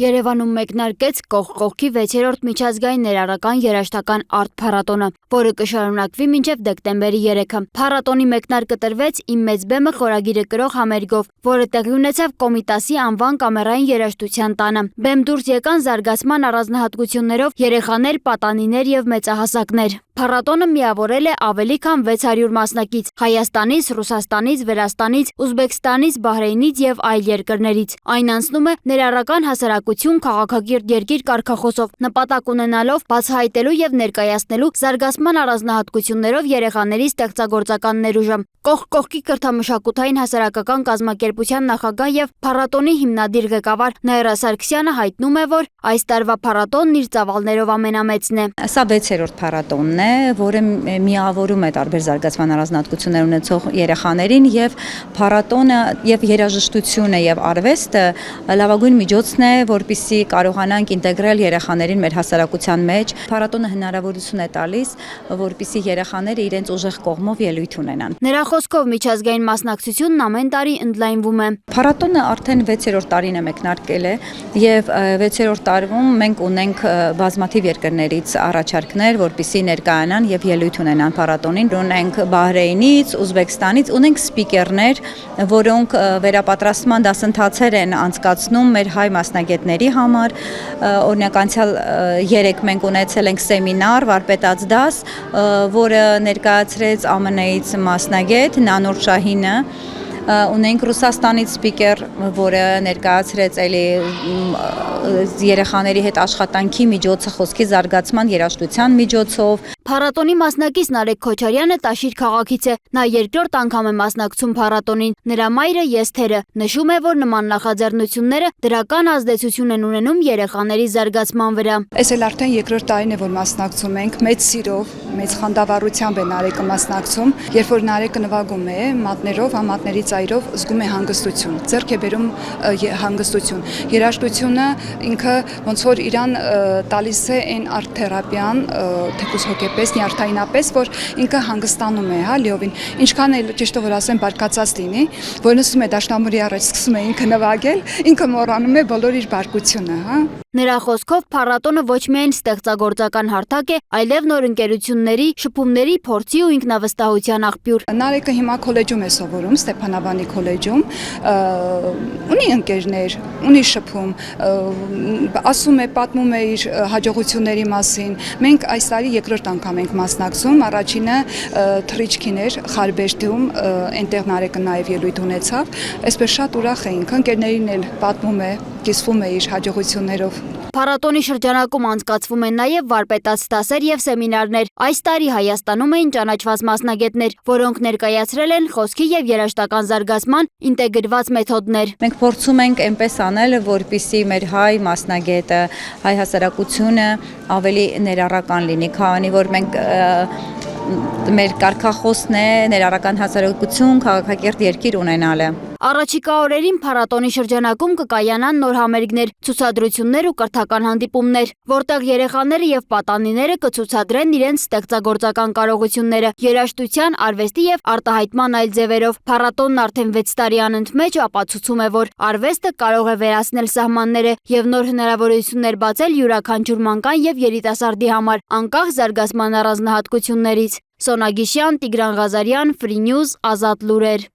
Երևանում մեկնարկեց կողք կողքի 6-րդ միջազգային ներառական երաժշտական արտ փառատոնը, որը կշարունակվի մինչև դեկտեմբերի 3-ը։ Փառատոնի մեկնարկը տրվեց «Իմ մեծ բեմը» խորագիրը կրող համերգով, որը տեղի ունեցավ Կոմիտասի անվան կամերային երաժշտության տանը։ Բեմ դուրս եկան զարգացման առանձնահատկություններով երեխաներ, պատանիներ եւ մեծահասակներ։ Փառատոնը միավորել է ավելի քան 600 մասնակից Հայաստանից, Ռուսաստանից, Վրաստանից, Ուզբեկստանից, Բահրեյնից եւ այլ երկրներից։ Այն անցնում է ներառական հասարակություն քաղաքակիրթ երկիր կարգախոսով, նպատակ ունենալով բացահայտելու եւ ներկայացնելու զարգացման առանձնահատկություններով երեխաների ստեղծագործական ներուժը։ Կողք կողքի կրթամշակութային հասարակական կազմակերպության նախագահ եւ փառատոնի հիմնադիր ղեկավար Նաիրա Սարգսյանը հայտնում է, որ այս տարվա փառատոնն իր ծավալներով ամենամեծն է։ Սա 6-րդ փառատոնն է, որը միավորում է տարբեր զարգացման առանձնահատկություններ ունեցող երեխաներին եւ փառատոնը եւ երաժշտությունը եւ արվեստը լավագույն միջոցն է, որպեսզի կարողանանք ինտեգրել երեխաներին մեր հասարակության մեջ։ Փառատոնը հնարավորություն է տալիս, որպեսզի երեխաները իրենց ուժեղ կողմով ելույթ ունենան։ Նրա խոսքով միջազգային մասնակցությունն ամեն տարի ընդլայնվում է։ Փառատոնը արդեն 6-րդ տարին է մեկնարկել է եւ 6-րդ տարում մենք ունենք բազմաթիվ երկրներից առաջարկներ, որպեսզի ներկայանան եւ ելույթ ունենան փառատոնին։ Ունենք Բահրեյնից, Ուզբեկստանից, ունենք սպիկերներ, որոնք վերապատրաստման դասընթացեր են անցկացնում մեր հայ մասնագետների համար։ Օրինակ անցյալ 3 մենք ունեցել ենք սեմինար, վարպետաց դաս, որը ներկայացրեց ԱՄՆ-ից մասնագետ Նանուր Շահինը։ Ունենք Ռուսաստանից սպիկեր, որը ներկայացրեց երեխաների հետ աշխատանքի միջոցը, խոսքի զարգացման երաժշտության միջոցով։ Փառատոնի մասնակից Նարեկ Քոչարյանը Տաշիր քաղաքից է։ Նա երկրորդ անգամ է մասնակցում փառատոնին։ Նրա մայրը Եսթերը նշում է, որ նման նախաձեռնությունները դրական ազդեցություն են ունենում երեխաների զարգացման վրա։ Այս էլ արդեն երկրորդ տարին է, որ մասնակցում ենք, մեծ սիրով, մեծ խանդավառությամբ է Նարեկը մասնակցում։ Երբ որ Նարեկը նվագում է մատներով, համատների ծայրով, զգում է հանգստություն, ձեռք է բերում հանգստություն։ Երաժշտությունը ինքը ոնց որ իրան տալիս է այն արտ թերապիան, թեկուզ հոգեպես, նյարդայնապես, որ ինքը հանգստանում է, հա, լիովին։ Ինչքան էլ ճիշտը որ ասեմ բարկացած լինի, որ նստում է դաշնամուրի առաջ, սկսում է ինքը նվագել, ինքը մոռանում է բոլոր իր բարկությունը, հա։ Նրա խոսքով փառատոնը ոչ միայն ստեղծագործական հարթակ է, այլև նոր ընկերությունների, շփումների, փորձի ու ինքնավստահության աղբյուր։ Նարեկը հիմա քոլեջում է սովորում, Ստեփանավանի քոլեջում, ունի ընկերներ, ունի շփում, ասում է, պատմում է իր հաջողությունների մասին։ Մենք այս տարի երկրորդ անգամ ենք մասնակցում, առաջինը թռիչքին էր Խարբերդում, այնտեղ Նարեկը նաև ելույթ ունեցավ, այսպես շատ ուրախ էինք, ընկերներին էլ պատմում է, կիսվում է իր հաջողություններով։ Փառատոնի շրջանակում անցկացվում են նաև վարպետաց դասեր եւ սեմինարներ։ Այս տարի Հայաստանում էին ճանաչված մասնագետներ, որոնք ներկայացրել են խոսքի եւ երաժշտական զարգացման ինտեգրված մեթոդներ։ Մենք փորձում ենք այնպես անել, որպեսզի մեր հայ մասնագետը, հայ հասարակությունը ավելի ներառական լինի, քանի որ մենք մեր կարգախոսն է ներառական հասարակություն, քաղաքակիրթ երկիր ունենալը։ Առաջիկա օրերին փառատոնի շրջանակում կկայանան նոր համերգներ, ցուցադրություններ ու կրթական հանդիպումներ, որտեղ երեխաները եւ պատանիները կցուցադրեն իրենց ստեղծագործական կարողությունները երաժշտության, արվեստի եւ արտահայտման այլ ձևերով։ Փառատոնն արդեն 6 տարի անընդմեջ ապացուցում է, որ արվեստը կարող է վերացնել սահմանները եւ նոր հնարավորություններ բացել յուրաքանչյուր մանկան եւ երիտասարդի համար, անկախ զարգացման առանձնահատկություններից։ Սոնա Գիշյան, Տիգրան Ղազարյան, Free News, Ազատ լուրեր։